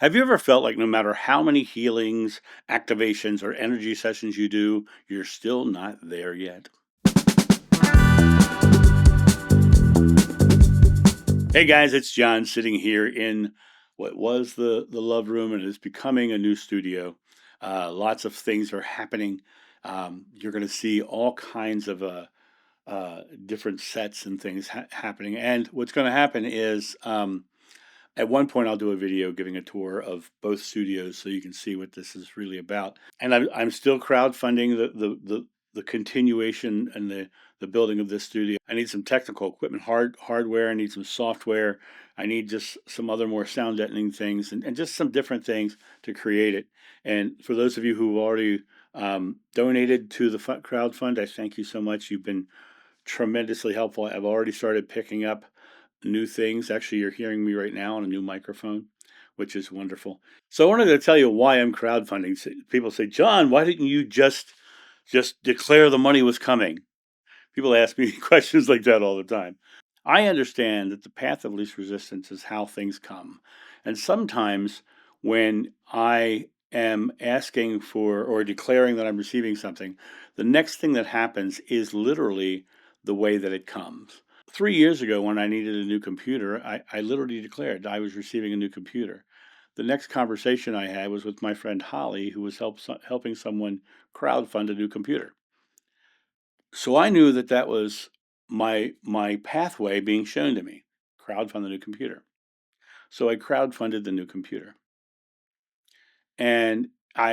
Have you ever felt like no matter how many healings, activations, or energy sessions you do, you're still not there yet? Hey guys, it's John sitting here in what was the Love Room and is becoming a new studio. Lots of things are happening. You're going to see all kinds of different sets and things happening. And what's going to happen is at one point I'll do a video giving a tour of both studios so you can see what this is really about. And I'm still crowdfunding the continuation and the building of this studio. I need some technical equipment, hardware. I need some software. I need just some other more sound deadening things and just some different things to create it. And for those of you who've already donated to the crowdfund, I thank you so much. You've been tremendously helpful. I've already started picking up new things. Actually, you're hearing me right now on a new microphone, which is wonderful. So I wanted to tell you why I'm crowdfunding. People say, John, why didn't you just declare the money was coming? People ask me questions like that all the time. I understand that the path of least resistance is how things come. And sometimes when I am asking for or declaring that I'm receiving something, the next thing that happens is literally the way that it comes. 3 years ago, when I needed a new computer, I literally declared I was receiving a new computer. The next conversation I had was with my friend Holly, who was helping someone crowdfund a new computer. So I knew that that was my pathway being shown to me. Crowdfund the new computer. So I crowdfunded the new computer. And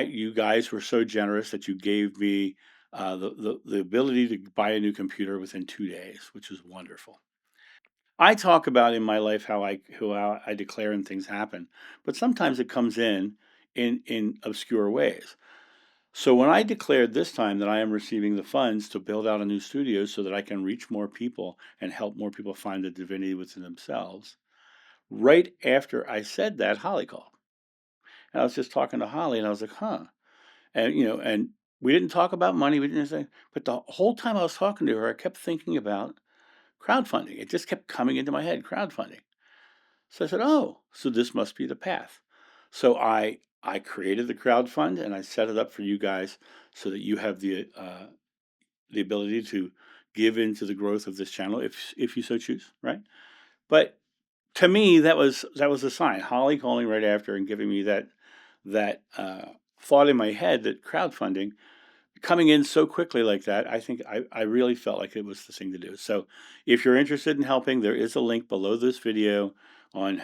you guys were so generous that you gave me the ability to buy a new computer within 2 days, which was wonderful. I talk about in my life how I declare and things happen, but sometimes it comes in obscure ways. So when I declared this time that I am receiving the funds to build out a new studio so that I can reach more people and help more people find the divinity within themselves, right after I said that, Holly called. And I was just talking to Holly and I was like, huh. And we didn't talk about money, we didn't say, but the whole time I was talking to her, I kept thinking about crowdfunding. It just kept coming into my head, crowdfunding. So I said, "Oh, so this must be the path." So I created the crowdfund and I set it up for you guys so that you have the ability to give into the growth of this channel if you so choose, right? But to me, that was a sign. Holly calling right after and giving me that thought in my head that crowdfunding coming in so quickly like that, I think I really felt like it was the thing to do. So if you're interested in helping, there is a link below this video on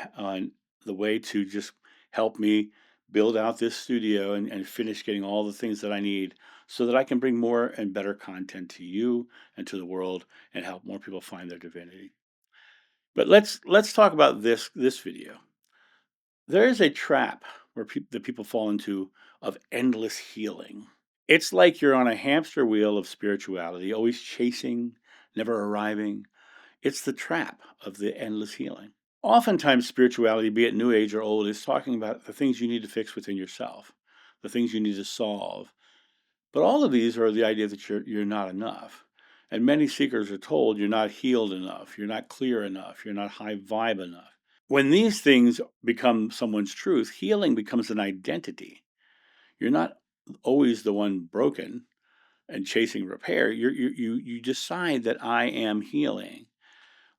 the way to just help me build out this studio and finish getting all the things that I need so that I can bring more and better content to you and to the world and help more people find their divinity. But let's talk about this video. There is a trap where the people fall into of endless healing. It's like you're on a hamster wheel of spirituality, always chasing, never arriving. It's the trap of the endless healing. Oftentimes, spirituality, be it New Age or old, is talking about the things you need to fix within yourself, the things you need to solve. But all of these are the idea that you're not enough. And many seekers are told you're not healed enough, you're not clear enough, you're not high vibe enough. When these things become someone's truth, healing becomes an identity. You're not always the one broken and chasing repair, you decide that I am healing.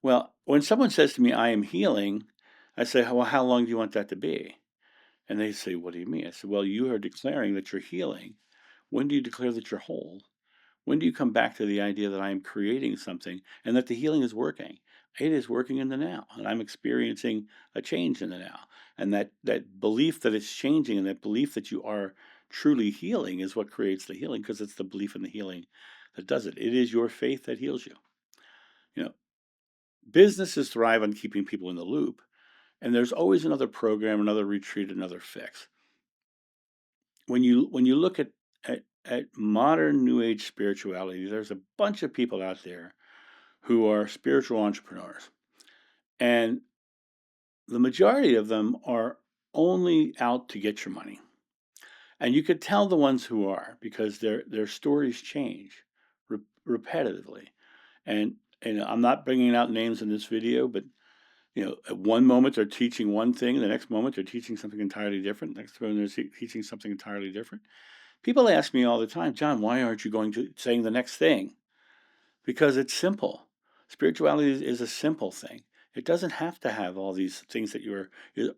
Well, when someone says to me, I am healing, I say, well, how long do you want that to be? And they say, what do you mean? I said, well, you are declaring that you're healing. When do you declare that you're whole? When do you come back to the idea that I am creating something and that the healing is working? It is working in the now, and I'm experiencing a change in the now. And that belief that it's changing and that belief that you are truly healing is what creates the healing because it's the belief in the healing that does it. It is your faith that heals you. You know, businesses thrive on keeping people in the loop, and there's always another program, another retreat, another fix. When you look at modern New Age spirituality, there's a bunch of people out there who are spiritual entrepreneurs. And the majority of them are only out to get your money. And you could tell the ones who are because their stories change repetitively. And I'm not bringing out names in this video, but At one moment they're teaching one thing, the next moment they're teaching something entirely different. Next moment they're teaching something entirely different. People ask me all the time, John, why aren't you going to saying the next thing? Because it's simple. Spirituality is a simple thing. It doesn't have to have all these things that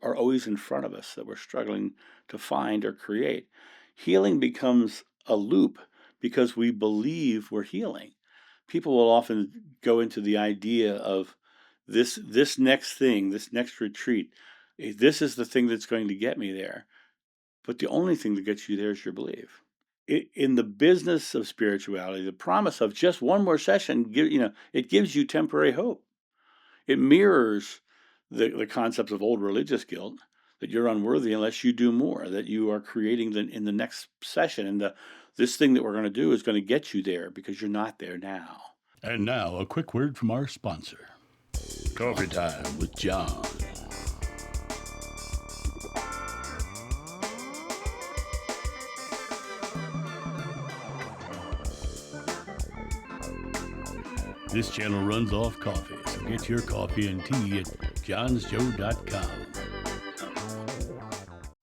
are always in front of us that we're struggling to find or create. Healing becomes a loop because we believe we're healing. People will often go into the idea of this next thing, this next retreat. This is the thing that's going to get me there. But the only thing that gets you there is your belief. In the business of spirituality, the promise of just one more session, it gives you temporary hope. It mirrors the concepts of old religious guilt, that you're unworthy unless you do more, that you are creating in the next session, and this thing that we're going to do is going to get you there because you're not there now. And now, a quick word from our sponsor. Coffee Time with John. This channel runs off coffee, so get your coffee and tea at johnsjoe.com.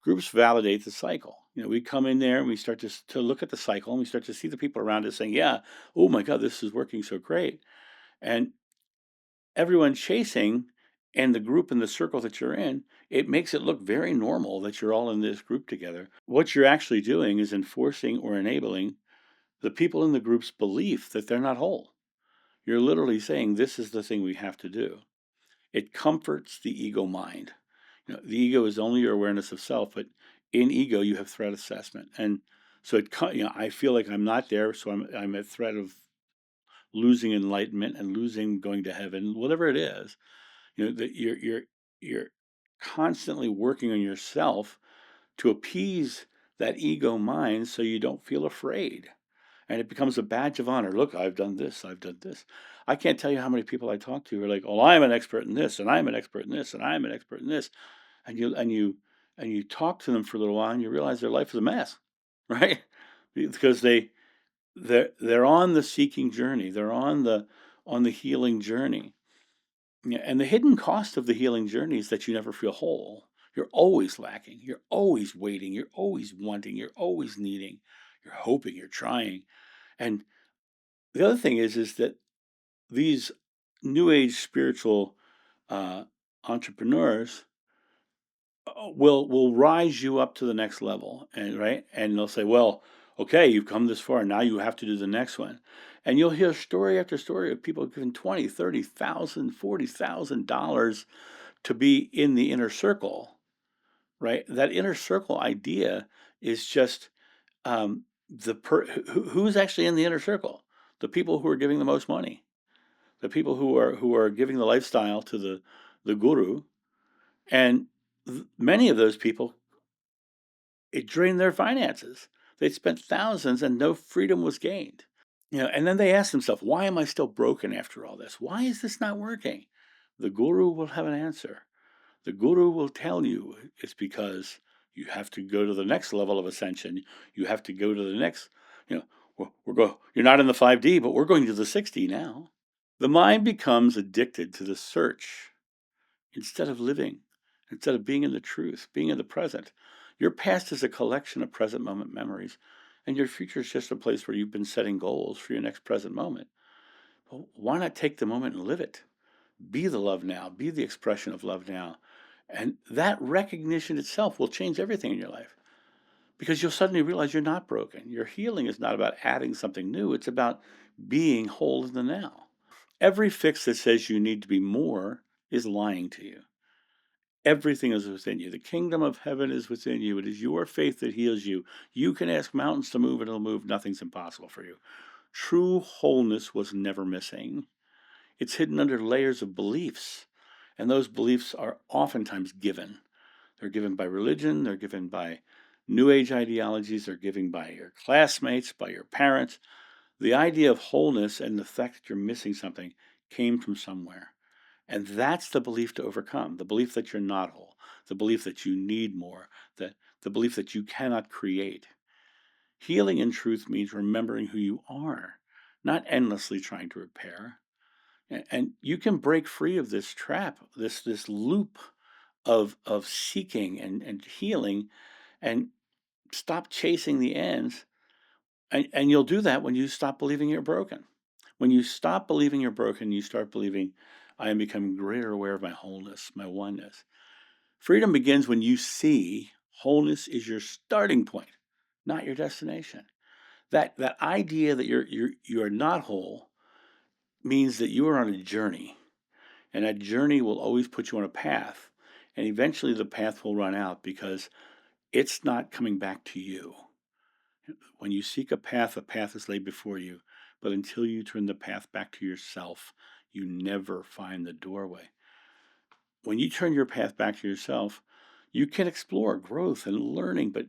Groups validate the cycle. We come in there and we start to look at the cycle, and we start to see the people around us saying, yeah, oh my God, this is working so great. And everyone chasing and the group and the circle that you're in, it makes it look very normal that you're all in this group together. What you're actually doing is enforcing or enabling the people in the group's belief that they're not whole. You're literally saying, this is the thing we have to do. It comforts the ego mind. The ego is only your awareness of self, but in ego, you have threat assessment. And so I feel like I'm not there, so I'm at threat of losing enlightenment and losing going to heaven, whatever it is. That you're constantly working on yourself to appease that ego mind so you don't feel afraid. And it becomes a badge of honor. Look, I've done this, I've done this. I can't tell you how many people I talk to who are like, oh, I'm an expert in this, and I'm an expert in this, and I'm an expert in this. And you talk to them for a little while and you realize their life is a mess, right? Because they're on the seeking journey. They're on the healing journey. Yeah, and the hidden cost of the healing journey is that you never feel whole. You're always lacking. You're always waiting. You're always wanting. You're always needing. You're hoping. You're trying. And the other thing is that these new age spiritual uh, entrepreneurs will rise you up to the next level, and right, and they'll say, well, okay, you've come this far, now you have to do the next one. And you'll hear story after story of people giving 20, 30,000, $40,000 to be in the inner circle, right? That inner circle idea is just who's actually in the inner circle. The people who are giving the most money, the people who are giving the lifestyle to the guru. And many of those people, it drained their finances. They'd spent thousands and no freedom was gained. And then they ask themselves, why am I still broken after all this? Why is this not working? The guru will have an answer. The guru will tell you it's because you have to go to the next level of ascension. You have to go to the next, you're not in the 5D, but we're going to the 6D now. The mind becomes addicted to the search instead of living, instead of being in the truth, being in the present. Your past is a collection of present moment memories, and your future is just a place where you've been setting goals for your next present moment. Well, why not take the moment and live it? Be the love now, be the expression of love now. And that recognition itself will change everything in your life because you'll suddenly realize you're not broken. Your healing is not about adding something new, it's about being whole in the now. Every fix that says you need to be more is lying to you. Everything is within you. The kingdom of heaven is within you. It is your faith that heals you. You can ask mountains to move and it'll move. Nothing's impossible for you. True wholeness was never missing. It's hidden under layers of beliefs. And those beliefs are oftentimes given. They're given by religion. They're given by New Age ideologies. They're given by your classmates, by your parents. The idea of wholeness and the fact that you're missing something came from somewhere. And that's the belief to overcome, the belief that you're not whole, the belief that you need more, the belief that you cannot create. Healing in truth means remembering who you are, not endlessly trying to repair. And you can break free of this trap, this loop of seeking and healing, and stop chasing the ends. And you'll do that when you stop believing you're broken. When you stop believing you're broken, you start believing, I am becoming greater aware of my wholeness, my oneness. Freedom begins when you see wholeness is your starting point, not your destination. That idea that you are not whole means that you are on a journey, and that journey will always put you on a path, and eventually the path will run out because it's not coming back to you. When you seek a path is laid before you, but until you turn the path back to yourself, you never find the doorway. When you turn your path back to yourself, you can explore growth and learning, but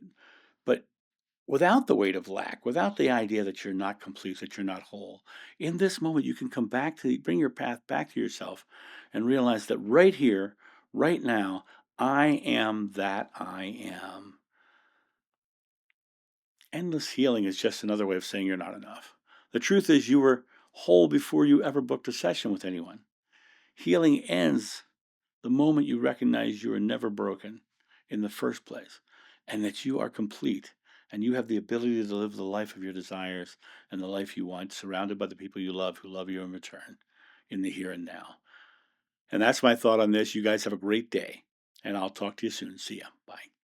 without the weight of lack, without the idea that you're not complete, that you're not whole. In this moment, you can come back to bring your path back to yourself and realize that right here, right now, I am that I am. Endless healing is just another way of saying you're not enough. The truth is, you were whole before you ever booked a session with anyone. Healing ends the moment you recognize you are never broken in the first place, and that you are complete, and you have the ability to live the life of your desires and the life you want, surrounded by the people you love who love you in return, in the here and now. And that's my thought on this. You guys have a great day, and I'll talk to you soon. See ya. Bye.